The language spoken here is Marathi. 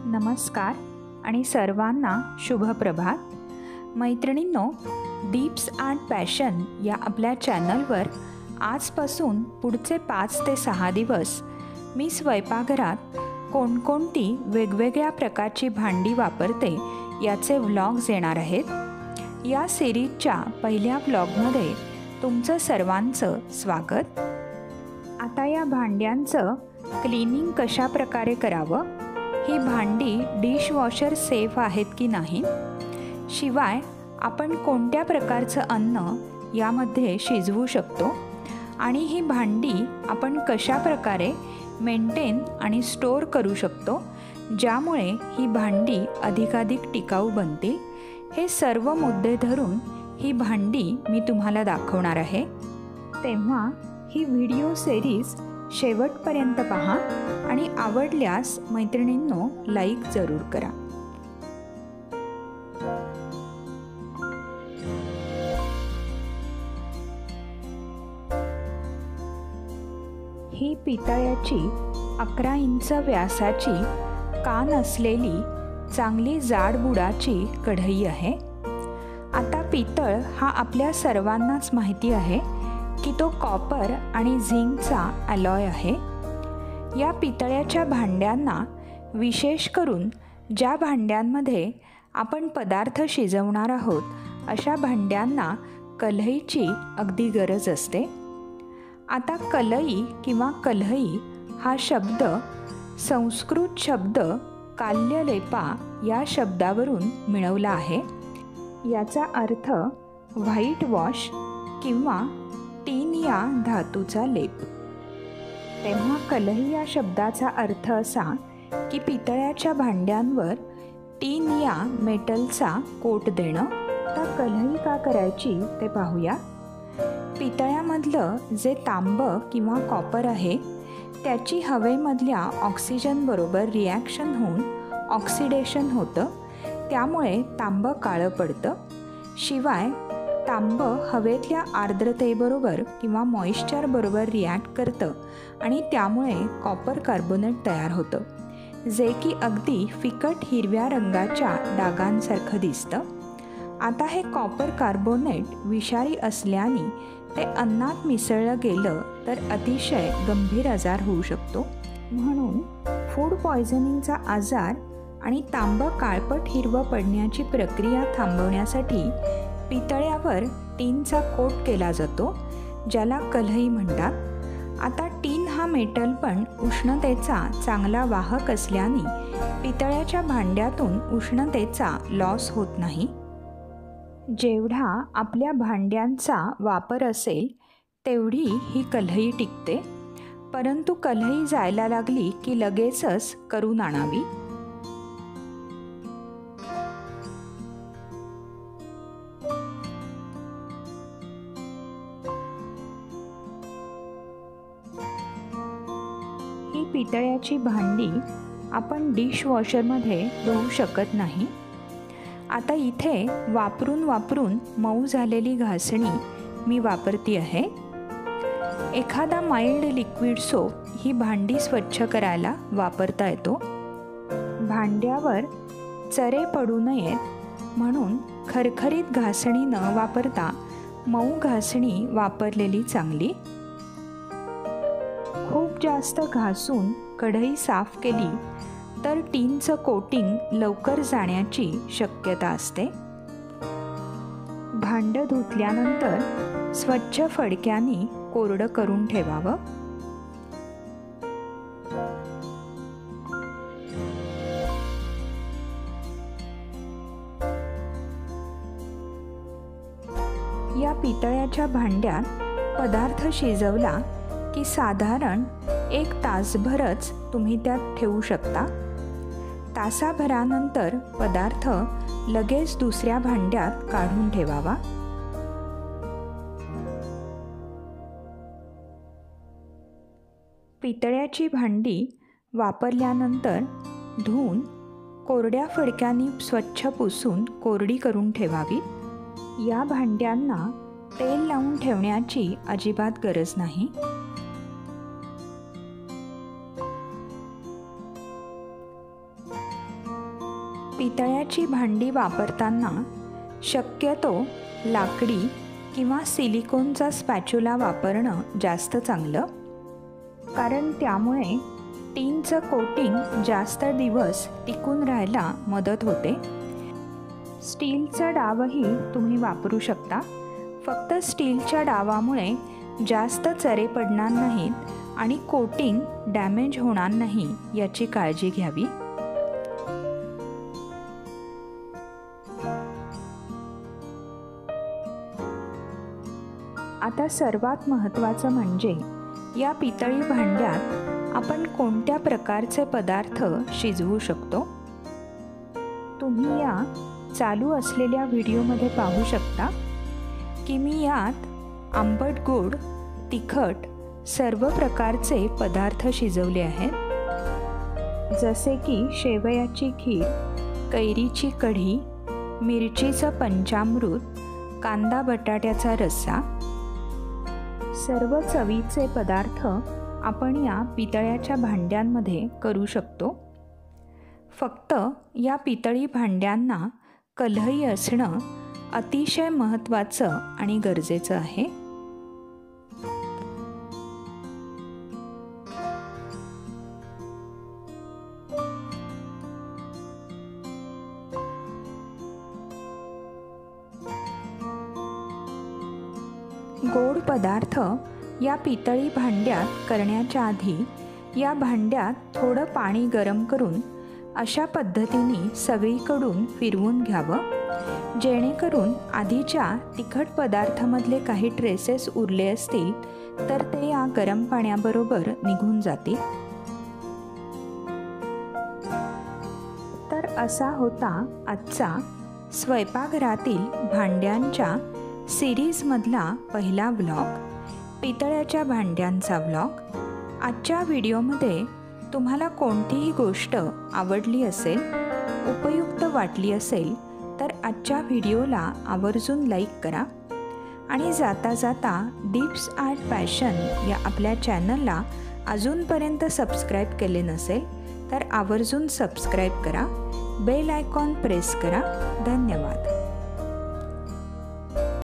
नमस्कार आणि सर्वांना शुभ प्रभात. मैत्रिणींनो, दीप्स अँड पॅशन या आपल्या चॅनलवर आजपासून पुढचे 5 ते 6 दिवस मी स्वयंपाकघरात कोणकोणती वेगवेगळ्या प्रकारची भांडी वापरते याचे व्लॉग्स येणार आहेत. या सिरीजच्या पहिल्या व्लॉगमध्ये तुमचं सर्वांचं स्वागत. आता या भांड्यांचं क्लिनिंग कशा प्रकारे करावं, ही भांडी डिशवॉशर सेफ आहेत की नाही, शिवाय आपण कोणत्या प्रकारचं अन्न यामध्ये शिजवू शकतो आणि ही भांडी आपण कशा प्रकारे मेंटेन आणि स्टोअर करू शकतो ज्यामुळे ही भांडी अधिकाधिक टिकाऊ बनतील, हे सर्व मुद्दे धरून ही भांडी मी तुम्हाला दाखवणार आहे. तेव्हा ही व्हिडिओ सिरीज शेवटपर्यंत पहा आणि आवडल्यास मैत्रिणींनो लाईक जरूर करा. ही पितळ्याची 11 इंच व्यासाची कान असलेली चांगली जाड बुडाची कढई आहे. आता पितळ हा आपल्या सर्वांनाच माहिती आहे की तो कॉपर आणि झिंकचा अलॉय आहे. या पितळ्याच्या भांड्यांना, विशेष करून ज्या भांड्यांमध्ये आपण पदार्थ शिजवणार आहोत अशा भांड्यांना कढईची अगदी गरज असते. आता कलई किंवा कल्हई हा शब्द संस्कृत शब्द काल्यलेपा या शब्दावरून मिळवला आहे. याचा अर्थ व्हाईट वॉश किंवा टीन या धातूचा लेप. तेव्हा कल्हई या शब्दाचा अर्थ असा की पितळ्याच्या भांड्यांवर टीन या मेटलचा कोट देणं. तर कल्हई का करायची ते पाहूया. पितळ्यामधलं जे तांब किंवा कॉपर आहे त्याची हवेमधल्या ऑक्सिजनबरोबर रिॲक्शन होऊन ऑक्सिडेशन होतं, त्यामुळे तांब काळं पडतं. शिवाय तांब हवेतल्या आर्द्रतेबरोबर किंवा मॉइश्चरबरोबर रिॲक्ट करतं आणि त्यामुळे कॉपर कार्बोनेट तयार होतं, जे की अगदी फिकट हिरव्या रंगाच्या डागांसारखं दिसतं. आता हे कॉपर कार्बोनेट विषारी असल्याने ते अन्नात मिसळलं गेलं तर अतिशय गंभीर आजार होऊ शकतो. म्हणून फूड पॉयझनिंगचा आजार आणि तांब काळपट हिरवं पडण्याची प्रक्रिया थांबवण्यासाठी पितळ्यावर टीनचा कोट केला जातो, ज्याला कल्हई म्हणतात. आता टीन हा मेटल पण उष्णतेचा चांगला वाहक असल्याने पितळ्याच्या भांड्यातून उष्णतेचा लॉस होत नाही. जेवढा आपल्या भांड्यांचा वापर असेल तेवढी ही कल्हई टिकते, परंतु कल्हई जायला लागली की लगेचच करून आणावी. ही पितळ्याची भांडी आपण डिशवॉशरमध्ये धुवू शकत नाही. आता इथे वापरून मऊ झालेली घासणी मी वापरती आहे. एखादा माइल्ड लिक्विड सोप ही भांडी स्वच्छ करायला वापरता येतो. भांड्यावर चरे पडू नयेत म्हणून खरखरीत घासणी न वापरता मऊ घासणी वापरलेली चांगली. खूप जास्त घासून कढई साफ केली तर टीनचं कोटिंग लवकर जाण्याची शक्यता असते. भांडं धुतल्यानंतर स्वच्छ फडक्याने कोरडं करून ठेवावं. या पितळ्याच्या भांड्यात पदार्थ शिजवला की साधारण 1 तासभरच तुम्ही त्यात ठेवू शकता. तासाभरानंतर पदार्थ लगेच दुसऱ्या भांड्यात काढून ठेवावा. पितळ्याची भांडी वापरल्यानंतर धुवून कोरड्या फडक्याने स्वच्छ पुसून कोरडी करून ठेवावी. या भांड्यांना तेल लावून ठेवण्याची अजिबात गरज नाही. पितळ्याची भांडी वापरताना शक्यतो लाकडी किंवा सिलिकॉनचा स्पॅच्युला वापरणं जास्त चांगलं, कारण त्यामुळे टीनचं कोटिंग जास्त दिवस टिकून राहायला मदत होते. स्टीलचा डावही तुम्ही वापरू शकता. फक्त स्टीलच्या डावामुळे जास्त चरे पडणार नाहीत आणि कोटिंग डॅमेज होणार नाही याची काळजी घ्यावी. आता सर्वात महत्त्वाचं म्हणजे या पितळी भांड्यात आपण कोणत्या प्रकारचे पदार्थ शिजवू शकतो. तुम्ही या चालू असलेल्या व्हिडिओमध्ये पाहू शकता की मी यात आंबट, गोड, तिखट सर्व प्रकारचे पदार्थ शिजवले आहेत, जसे की शेवयाची खीर, कैरीची कढी, मिरचीचं पंचामृत, कांदा बटाट्याचा रस्सा. सर्व चवीचे पदार्थ आपण या पितळ्याच्या भांड्यांमध्ये करू शकतो. फक्त या पितळी भांड्यांना कढई असणं अतिशय महत्त्वाचं आणि गरजेचं आहे. गोड पदार्थ या पितळी भांड्यात करण्याच्या आधी या भांड्यात थोडं पाणी गरम करून अशा पद्धतीने सगळीकडून फिरवून घ्यावं, जेणेकरून आधीच्या तिखट पदार्थामधले काही ट्रेसेस उरले असतील तर ते या गरम पाण्याबरोबर निघून जातील. तर असा होता आजचा स्वयंपाकघरातील भांड्यांच्या सिरीजमधला पहिला व्लॉग, पितळ्याच्या भांड्यांचा व्लॉग. आजच्या व्हिडिओमध्ये तुम्हाला कोणतीही गोष्ट आवडली असेल, उपयुक्त वाटली असेल तर आजच्या व्हिडिओला आवर्जून लाईक करा आणि जाता जाता डिप्स ॲट पॅशन या आपल्या चॅनलला अजूनपर्यंत सबस्क्राईब केले नसेल तर आवर्जून सबस्क्राईब करा, बेल आयकॉन प्रेस करा. धन्यवाद.